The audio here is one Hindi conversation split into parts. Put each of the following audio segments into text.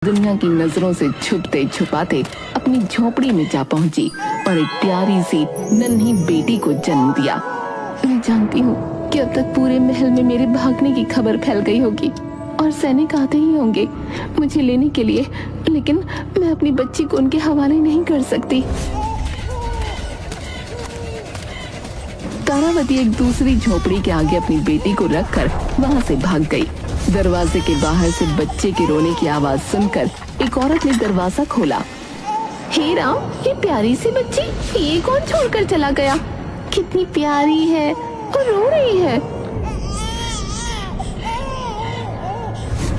दुनिया की नजरों से छुपते छुपाते अपनी झोपड़ी में जा पहुंची और एक प्यारी सी नन्ही बेटी को जन्म दिया। मैं जानती हूँ कि अब तक पूरे महल में मेरे भागने की खबर फैल गई होगी और सैनिक आते ही होंगे मुझे लेने के लिए, लेकिन मैं अपनी बच्ची को उनके हवाले नहीं कर सकती। तारावती एक दूसरी झोपड़ी के आगे अपनी बेटी को रखकर वहाँ से भाग गई। दरवाजे के बाहर से बच्चे के रोने की आवाज सुनकर एक औरत ने दरवाजा खोला। हे राम, ये प्यारी सी बच्ची, ये कौन छोड़कर चला गया? कितनी प्यारी है और रो रही है।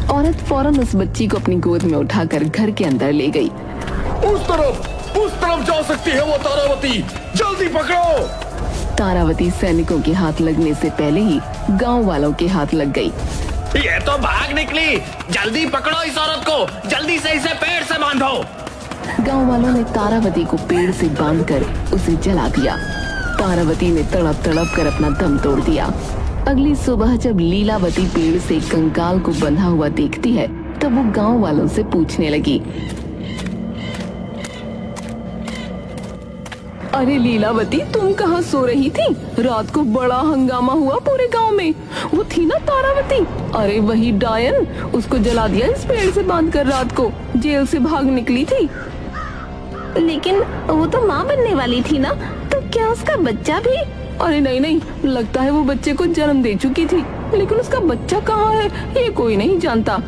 औरत फौरन उस बच्ची को अपनी गोद में उठाकर घर के अंदर ले गई। उस तरफ जा सकती है वो तारावती, जल्दी पकड़ो। तारावती सैनिकों के हाथ लगने से पहले ही गांव वालों के हाथ लग गई। ये तो भाग निकली, जल्दी पकड़ो इस औरत को, जल्दी से इसे पेड़ से बांधो। गांव वालों ने तारावती को पेड़ से बांधकर उसे जला दिया। तारावती ने तड़प तड़प कर अपना दम तोड़ दिया। अगली सुबह जब लीलावती पेड़ से कंकाल को बंधा हुआ देखती है तब वो गांव वालों से पूछने लगी, अरे लीलावती, तुम कहाँ सो रही थी? रात को बड़ा हंगामा हुआ पूरे गांव में। वो थी ना तारावती, अरे वही डायन, उसको जला दिया इस पेड़ से बांधकर। रात को जेल से भाग निकली थी। लेकिन वो तो माँ बनने वाली थी ना, तो क्या उसका बच्चा भी? अरे नहीं, लगता है वो बच्चे को जन्म दे चुकी थी, लेकिन उसका बच्चा कहाँ है ये कोई नहीं जानता।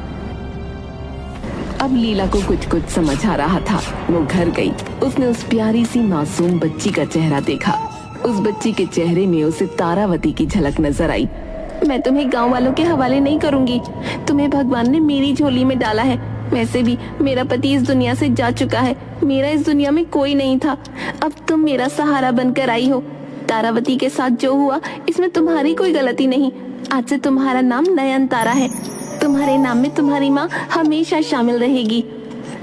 अब लीला को कुछ कुछ समझ आ रहा था। वो घर गई, उसने उस प्यारी सी मासूम बच्ची का चेहरा देखा। उस बच्ची के चेहरे में उसे तारावती की झलक नजर आई। मैं तुम्हें गांव वालों के हवाले नहीं करूंगी, तुम्हें भगवान ने मेरी झोली में डाला है। वैसे भी मेरा पति इस दुनिया से जा चुका है, मेरा इस दुनिया में कोई नहीं था। अब तुम मेरा सहारा बनकर आई हो। तारावती के साथ जो हुआ इसमें तुम्हारी कोई गलती नहीं। आज से तुम्हारा नाम नयनतारा है। तुम्हारे नाम में तुम्हारी माँ हमेशा शामिल रहेगी।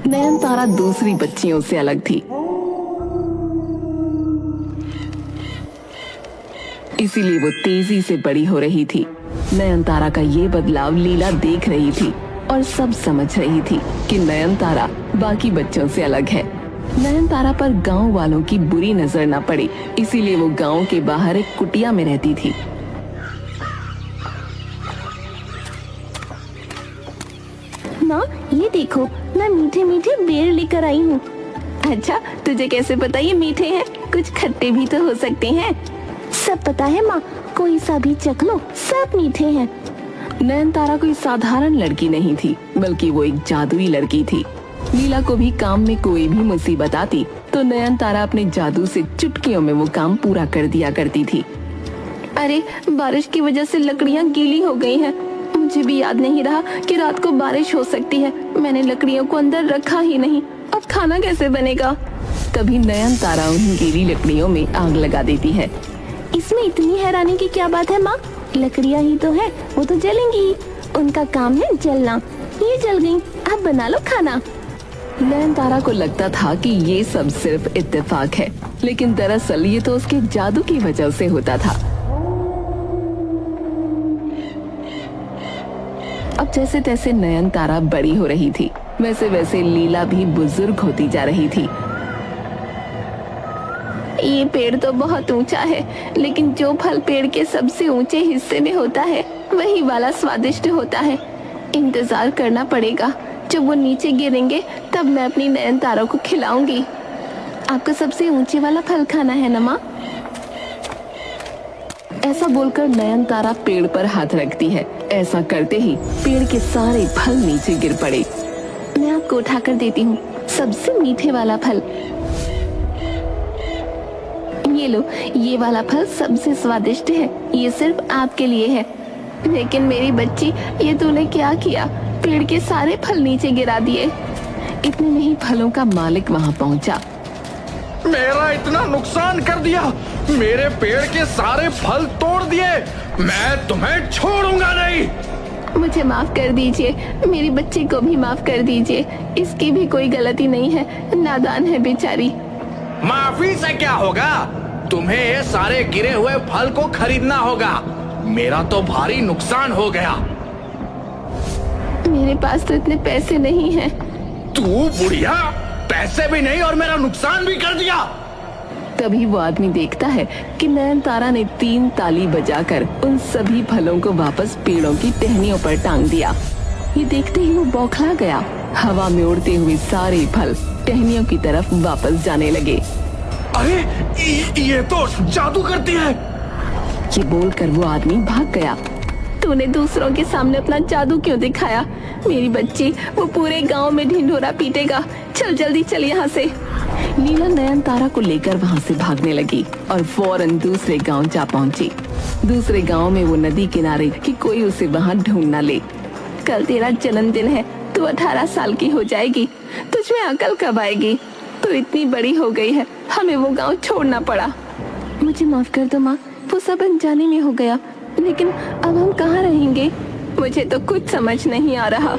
नयनतारा दूसरी बच्चियों से अलग थी, इसीलिए वो तेजी से बड़ी हो रही थी। नयनतारा का ये बदलाव लीला देख रही थी और सब समझ रही थी कि नयनतारा बाकी बच्चों से अलग है। नयनतारा पर गांव वालों की बुरी नजर न पड़े, इसीलिए वो गांव के बाहर एक कुटिया में रहती थी। माँ, ये देखो, मैं मीठे मीठे बेर लेकर आई हूँ। अच्छा, तुझे कैसे पता ये मीठे हैं? कुछ खट्टे भी तो हो सकते हैं। सब पता है माँ, कोई सा भी चख लो, सब मीठे हैं। नयनतारा कोई साधारण लड़की नहीं थी, बल्कि वो एक जादुई लड़की थी। लीला को भी काम में कोई भी मुसीबत आती तो नयनतारा अपने जादू से चुटकियों में वो काम पूरा कर दिया करती थी। अरे, बारिश की वजह से लकड़ियाँ गीली हो गई हैं। मुझे भी याद नहीं रहा कि रात को बारिश हो सकती है। मैंने लकड़ियों को अंदर रखा ही नहीं, अब खाना कैसे बनेगा? तभी नयनतारा उन गीली लकड़ियों में आग लगा देती है। इसमें इतनी हैरानी की क्या बात है माँ? लकड़ियाँ ही तो है, वो तो जलेंगी। उनका काम है जलना। ये जल गई, अब बना लो खाना। नयनतारा को लगता था कि ये सब सिर्फ इत्तेफाक है, लेकिन दरअसल ये तो उसके जादू की वजह से होता था। अब जैसे तैसे नयनतारा बड़ी हो रही थी, वैसे वैसे लीला भी बुजुर्ग होती जा रही थी। ये पेड़ तो बहुत ऊंचा है, लेकिन जो फल पेड़ के सबसे ऊंचे हिस्से में होता है वही वाला स्वादिष्ट होता है। इंतजार करना पड़ेगा, जब वो नीचे गिरेंगे तब मैं अपनी नयनतारा को खिलाऊंगी। आपको सबसे ऊंचे वाला फल खाना है ना माँ? ऐसा बोलकर नयनतारा पेड़ पर हाथ रखती है। ऐसा करते ही पेड़ के सारे फल नीचे गिर पड़े। मैं आपको उठाकर देती हूँ सबसे मीठे वाला फल। ये लो, ये वाला फल सबसे स्वादिष्ट है, ये सिर्फ आपके लिए है। लेकिन मेरी बच्ची, ये तूने क्या किया? पेड़ के सारे फल नीचे गिरा दिए। इतने में ही फलों का मालिक वहाँ पहुँचा। मेरा इतना नुकसान कर दिया, मेरे पेड़ के सारे फल तोड़ दिए, मैं तुम्हें छोड़ूंगा नहीं। मुझे माफ कर दीजिए, मेरी बच्ची को भी माफ कर दीजिए। इसकी भी कोई गलती नहीं है, नादान है बेचारी। माफी से क्या होगा? तुम्हें ये सारे गिरे हुए फल को खरीदना होगा। मेरा तो भारी नुकसान हो गया। मेरे पास तो इतने पैसे नहीं हैं। तू बुढ़िया, पैसे भी नहीं और मेरा नुकसान भी कर दिया। तभी वो आदमी देखता है कि नयनतारा ने 3 ताली बजाकर उन सभी फलों को वापस पेड़ों की टहनियों पर टांग दिया। ये देखते ही वो बौखला गया। हवा में उड़ते हुए सारे फल टहनियों की तरफ वापस जाने लगे। अरे ये तो जादू करती है। ये बोलकर वो आदमी भाग गया। तूने दूसरों के सामने अपना जादू क्यों दिखाया? मेरी बच्ची, वो पूरे गांव में ढिंढोरा पीटेगा। चल जल्दी चल यहाँ से। लीला नयनतारा को लेकर वहाँ से भागने लगी और फौरन दूसरे गांव जा पहुँची। दूसरे गांव में वो नदी किनारे कि कोई उसे वहाँ ढूंढ न ले। कल तेरा जन्मदिन है, तू 18 साल की हो जाएगी। तुझमें अकल कब आएगी? तू इतनी बड़ी हो गई है, हमें वो गांव छोड़ना पड़ा। मुझे माफ कर दो माँ, वो सब अनजाने में हो गया। लेकिन अब हम कहाँ रहेंगे? मुझे तो कुछ समझ नहीं आ रहा।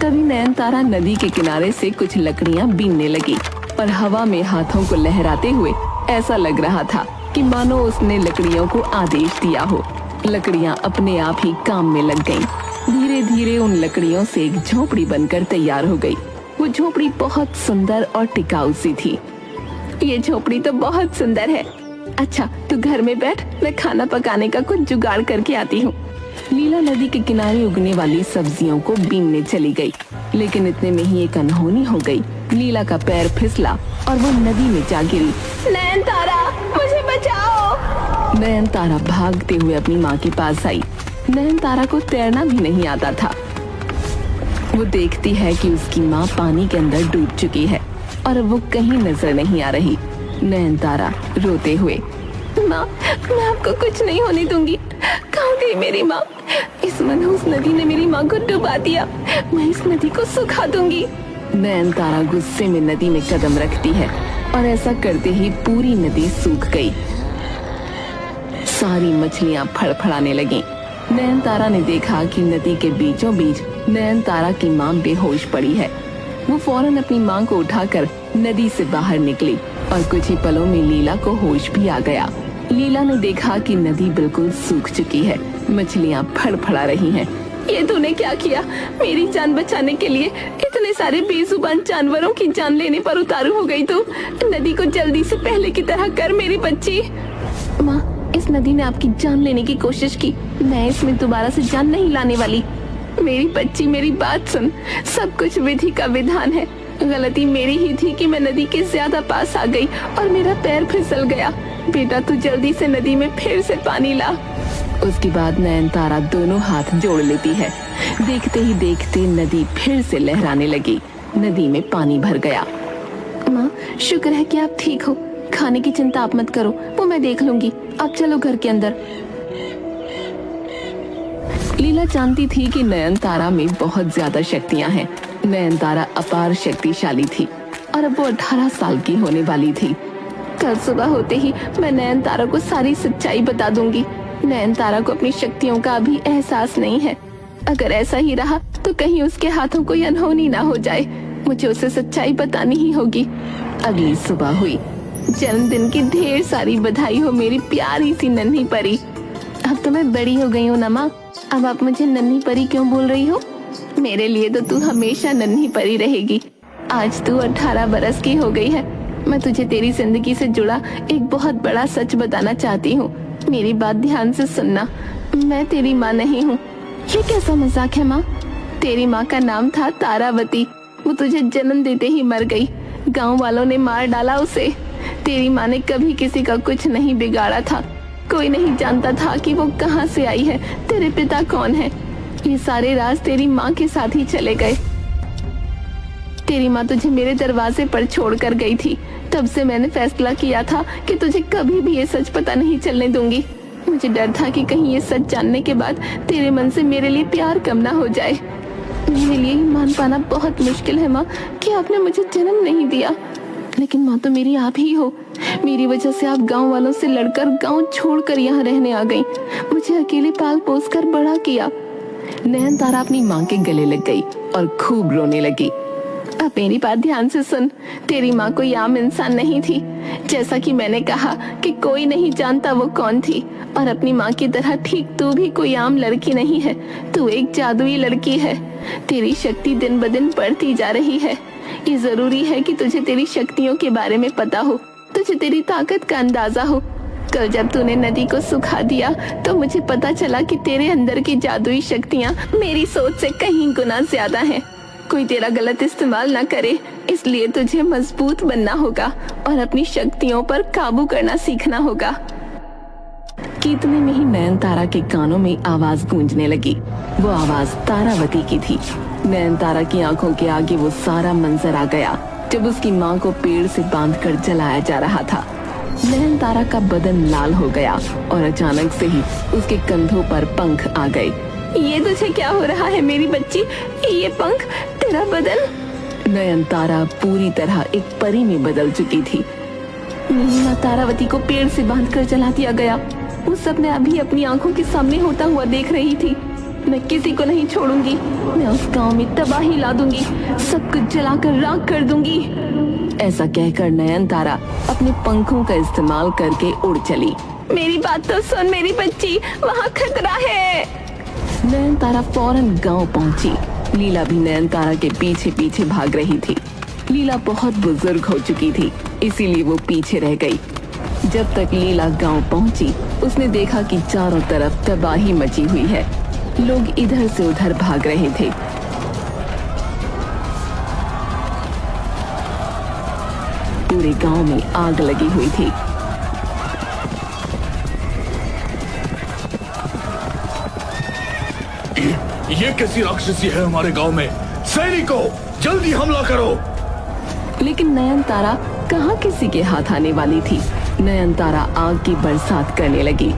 तभी नयनतारा नदी के किनारे से कुछ लकड़ियां बीनने लगी और हवा में हाथों को लहराते हुए ऐसा लग रहा था कि मानो उसने लकड़ियों को आदेश दिया हो। लकड़ियां अपने आप ही काम में लग गईं। धीरे धीरे उन लकड़ियों से एक झोपड़ी बनकर तैयार हो गई। वो झोपड़ी बहुत सुंदर और टिकाऊ सी थी। ये झोपड़ी तो बहुत सुंदर है। अच्छा, तू घर में बैठ, मैं खाना पकाने का कुछ जुगाड़ करके आती हूँ। लीला नदी के किनारे उगने वाली सब्जियों को बीनने चली गई, लेकिन इतने में ही एक अनहोनी हो गई। लीला का पैर फिसला और वो नदी में जा गिरी। नयनतारा, मुझे बचाओ। नयनतारा भागते हुए अपनी माँ के पास आई। नयनतारा को तैरना भी नहीं आता था। वो देखती है कि उसकी माँ पानी के अंदर डूब चुकी है और वो कहीं नजर नहीं आ रही। नयनतारा रोते हुए, माँ, मैं आपको कुछ नहीं होने दूंगी। कहाँ गई मेरी माँ? इस मनहूस नदी ने मेरी माँ को डुबा दिया। मैं इस नदी को सुखा दूंगी। नयनतारा गुस्से में नदी में कदम रखती है और ऐसा करते ही पूरी नदी सूख गई। सारी मछलियाँ फड़फड़ाने लगीं। नयनतारा ने देखा कि नदी के बीचों बीच नयनतारा की माँ बेहोश पड़ी है। वो फौरन अपनी माँ को उठाकर नदी से बाहर निकली और कुछ ही पलों में लीला को होश भी आ गया। लीला ने देखा कि नदी बिल्कुल सूख चुकी है। मछलियाँ फड़फड़ा रही हैं। ये तूने क्या किया? मेरी जान बचाने के लिए इतने सारे बेजुबान जानवरों की जान लेने पर उतारू हो गई तू। नदी को जल्दी से पहले की तरह कर मेरी बच्ची। माँ, इस नदी ने आपकी जान लेने की कोशिश की। मैं इसमें दोबारा से जान नहीं लाने वाली। मेरी बच्ची, मेरी बात सुन। सब कुछ विधि का विधान है। गलती मेरी ही थी कि मैं नदी के ज्यादा पास आ गई और मेरा पैर फिसल गया। बेटा, तू जल्दी से नदी में फिर से पानी ला। उसके बाद नयनतारा दोनों हाथ जोड़ लेती है। देखते ही देखते नदी फिर से लहराने लगी। नदी में पानी भर गया। माँ, शुक्र है कि आप ठीक हो। खाने की चिंता आप मत करो, वो मैं देख लूंगी। आप चलो घर के अंदर। लीला जानती थी कि नयनतारा में बहुत ज्यादा शक्तियां हैं। नयनतारा अपार शक्तिशाली थी और अब वो 18 साल की होने वाली थी। कल सुबह होते ही मैं नयनतारा को सारी सच्चाई बता दूंगी। नयनतारा को अपनी शक्तियों का अभी एहसास नहीं है। अगर ऐसा ही रहा तो कहीं उसके हाथों कोई अनहोनी ना हो जाए। मुझे उसे सच्चाई बतानी ही होगी। अगली सुबह हुई। जन्मदिन की ढेर सारी बधाई हो मेरी प्यारी सी नन्ही परी। अब तो मैं बड़ी हो गई हूँ ना माँ। अब आप मुझे नन्ही परी क्यों बोल रही हो? मेरे लिए तो तू हमेशा नन्ही परी रहेगी। आज तू 18 बरस की हो गई है। मैं तुझे तेरी जिंदगी से जुड़ा एक बहुत बड़ा सच बताना चाहती हूँ। मेरी बात ध्यान से सुनना। मैं तेरी माँ नहीं हूँ। ये कैसा मजाक है माँ? तेरी माँ का नाम था तारावती। वो तुझे जन्म देते ही मर गई। गांव वालों ने मार डाला उसे। तेरी माँ ने कभी किसी का कुछ नहीं बिगाड़ा था। कोई नहीं जानता था कि वो कहाँ से आई है, तेरे पिता कौन है। ये सारे राज तेरी माँ के साथ ही चले गए। तेरी माँ तुझे मेरे दरवाजे पर छोड़कर गई थी। तब से मैंने फैसला किया था कि तुझे कभी भी ये सच पता नहीं चलने दूंगी। मुझे डर था कि कहीं ये सच जानने के बाद तेरे मन से मेरे लिए प्यार कम ना हो जाए। मेरे लिए ये मान पाना बहुत मुश्किल है माँ कि आपने मुझे जन्म नहीं दिया। लेकिन माँ तो मेरी आप ही हो। मेरी वजह से आप गांव वालों से लड़कर गांव छोड़कर यहाँ रहने आ गई। मुझे अकेले पाल पोस कर बड़ा किया। नयनतारा अपनी माँ के गले लग गई और खूब रोने लगी। अब मेरी बात ध्यान से सुन। तेरी माँ कोई आम इंसान नहीं थी। जैसा कि मैंने कहा कि कोई नहीं जानता वो कौन थी, और अपनी माँ की तरह ठीक तू भी कोई आम लड़की नहीं है। तू एक जादुई लड़की है। तेरी शक्ति दिन ब दिन बढ़ती जा रही है। ये जरूरी है कि तुझे तेरी शक्तियों के बारे में पता हो, तुझे तेरी ताकत का अंदाजा हो। कल जब तूने नदी को सुखा दिया तो मुझे पता चला कि तेरे अंदर की जादुई शक्तियाँ मेरी सोच से कहीं गुना ज्यादा हैं। कोई तेरा गलत इस्तेमाल ना करे, इसलिए तुझे मजबूत बनना होगा और अपनी शक्तियों पर काबू करना सीखना होगा। कि इतने में ही नयनतारा के कानों में आवाज गूंजने लगी। वो आवाज तारावती की थी। नयनतारा की आंखों के आगे वो सारा मंजर आ गया जब उसकी माँ को पेड़ से बांधकर जलाया जा रहा था। नयनतारा का बदन लाल हो गया और अचानक से ही उसके कंधों पर पंख आ गए। ये तुझे क्या हो रहा है मेरी बच्ची? ये पंख, तेरा बदन। नयनतारा पूरी तरह एक परी में बदल चुकी थी। मेरी माँ तारावती को पेड़ से बांधकर जला दिया गया। वो सब मैं अभी अपनी आंखों के सामने होता हुआ देख रही थी। मैं किसी को नहीं छोड़ूंगी। मैं उस गांव में तबाही ला दूंगी, सब कुछ जलाकर राख कर दूंगी। ऐसा कहकर नयनतारा अपने पंखों का इस्तेमाल करके उड़ चली। मेरी बात तो सुन मेरी बच्ची, वहाँ खतरा है। नयनतारा फौरन गांव पहुंची। लीला भी नयनतारा के पीछे पीछे भाग रही थी। लीला बहुत बुजुर्ग हो चुकी थी, इसीलिए वो पीछे रह गई। जब तक लीला गांव पहुंची, उसने देखा कि चारों तरफ तबाही मची हुई है। लोग इधर से उधर भाग रहे थे। पूरे गांव में आग लगी हुई थी। ये कैसी राक्षसी है हमारे गांव में? सैनिकों, जल्दी हमला करो। लेकिन नयनतारा कहाँ किसी के हाथ आने वाली थी। नयनतारा आग की बरसात करने लगी,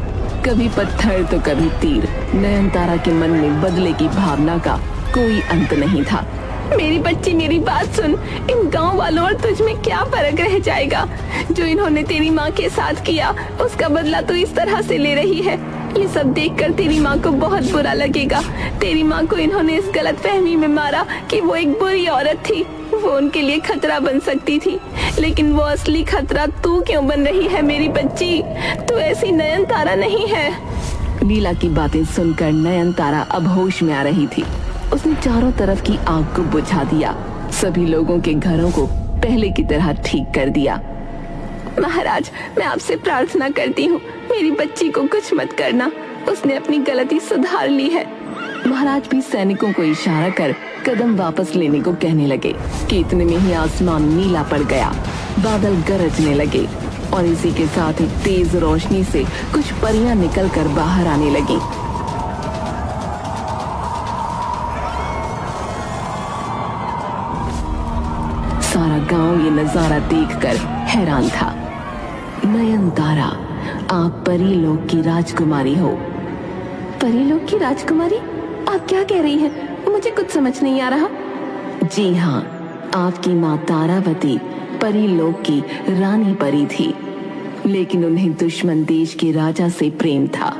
कभी पत्थर तो कभी तीर। नयनतारा के मन में बदले की भावना का कोई अंत नहीं था। मेरी बच्ची, मेरी बात सुन। इन गांव वालों और तुझ में क्या फर्क रह जाएगा? जो इन्होंने तेरी माँ के साथ किया, उसका बदला तू इस तरह से ले रही है। ये सब देखकर तेरी माँ को बहुत बुरा लगेगा। तेरी माँ को इन्होंने इस गलतफहमी में मारा कि वो एक बुरी औरत थी, वो उनके लिए खतरा बन सकती थी। लेकिन वो असली खतरा तू क्यों बन रही है मेरी बच्ची? तू ऐसी नयनतारा नहीं है। लीला की बातें सुनकर नयनतारा अब होश में आ रही थी। उसने चारों तरफ की आग को बुझा दिया, सभी लोगों के घरों को पहले की तरह ठीक कर दिया। महाराज, मैं आपसे प्रार्थना करती हूँ, मेरी बच्ची को कुछ मत करना। उसने अपनी गलती सुधार ली है। महाराज भी सैनिकों को इशारा कर कदम वापस लेने को कहने लगे कि इतने में ही आसमान नीला पड़ गया। बादल गरजने लगे और इसी के साथ ही तेज रोशनी से कुछ परियां निकलकर बाहर आने लगी। सारा गांव ये नजारा देखकर हैरान था। नयनतारा, आप परीलोक की राजकुमारी हो। परीलोक की राजकुमारी? आप क्या कह रही हैं? मुझे कुछ समझ नहीं आ रहा। जी हाँ, आपकी माँ तारावती परीलोक की रानी परी थी, लेकिन उन्हें दुश्मन देश के राजा से प्रेम था।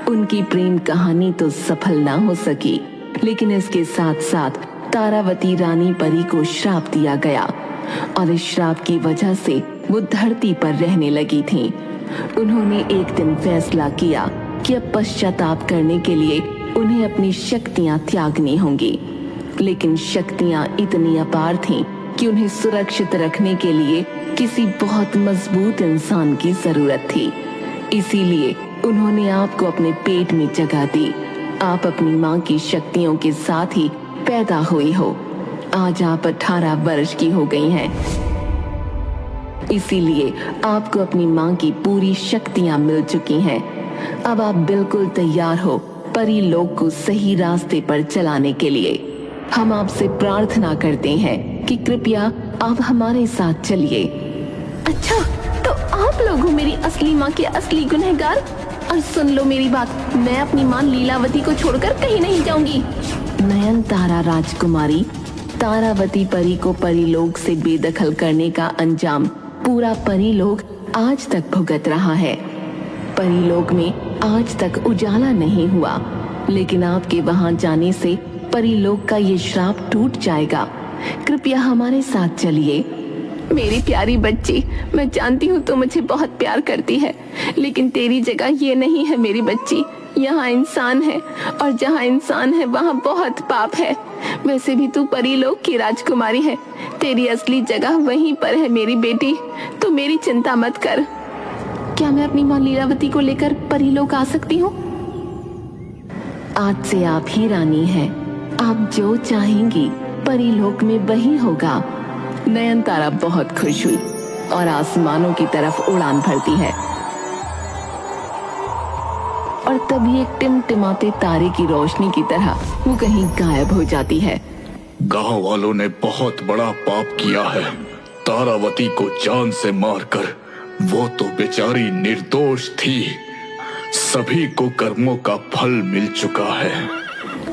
उनकी प्रेम कहानी तो सफल ना हो सकी, लेकिन इसके साथ साथ तारावती रानी परी को श्राप दिया गया और इस श्राप की वजह से वो धरती पर रहने लगी थीं। उन्होंने एक दिन फैसला किया कि अब पश्चाताप करने के लिए उन्हें अपनी शक्तियां त्यागनी होंगी, लेकिन शक्तियां इतनी अपार थीं कि उन्हें सुरक्षित रखने के लिए किसी बहुत मजबूत इंसान की जरूरत थी। इसीलिए उन्होंने आपको अपने पेट में जगह दी। आप अपनी माँ की शक्तियों के साथ ही पैदा हुई हो। आज आप 18 वर्ष की हो गई हैं। इसीलिए आपको अपनी माँ की पूरी शक्तियां मिल चुकी हैं। अब आप बिल्कुल तैयार हो परीलोक को सही रास्ते पर चलाने के लिए। हम आपसे प्रार्थना करते हैं कि कृपया आप हमारे साथ चलिए। अच्छा, तो आप लोग हो मेरी असली माँ के असली गुनहगार? और सुन लो मेरी बात, मैं अपनी माँ लीलावती को छोड़कर कहीं नहीं जाऊंगी। नयनतारा राजकुमारी, तारावती परी को परीलोक से बेदखल करने का अंजाम पूरा परीलोक आज तक भुगत रहा है। परीलोक में आज तक उजाला नहीं हुआ, लेकिन आपके वहां जाने से परीलोक का ये श्राप टूट जाएगा। कृपया हमारे साथ चलिए। मेरी प्यारी बच्ची, मैं जानती हूँ तू मुझे बहुत प्यार करती है, लेकिन तेरी जगह ये नहीं है मेरी बच्ची। यहाँ इंसान है और जहाँ इंसान है वहाँ बहुत पाप है। वैसे भी तू परीलोक की राजकुमारी है, तेरी असली जगह वहीं पर है मेरी बेटी। तू मेरी चिंता मत कर। क्या मैं अपनी माँ लीलावती को लेकर परीलोक आ सकती हूँ? आज से आप ही रानी हैं। आप जो चाहेंगी परीलोक में वही होगा। नयनतारा बहुत खुश हुई और आसमानों की तरफ उड़ान भरती है और तभी एक टिमटिमाते तारे की रोशनी की तरह वो कहीं गायब हो जाती है। गांव वालों ने बहुत बड़ा पाप किया है। तारावती को जान से मारकर। वो तो बेचारी निर्दोष थी। सभी को कर्मों का फल मिल चुका है।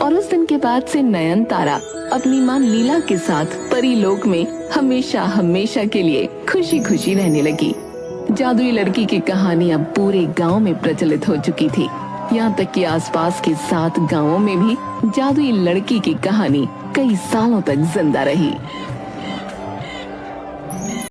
और उस दिन के बाद से नयनतारा अपनी माँ लीला के साथ परीलोक में हमेशा हमेशा के लिए खुशी खुशी रहने लगी। जादुई लड़की की कहानी अब पूरे गांव में प्रचलित हो चुकी थी। यहाँ तक कि आसपास के 7 गांवों में भी जादुई लड़की की कहानी कई सालों तक जिंदा रही।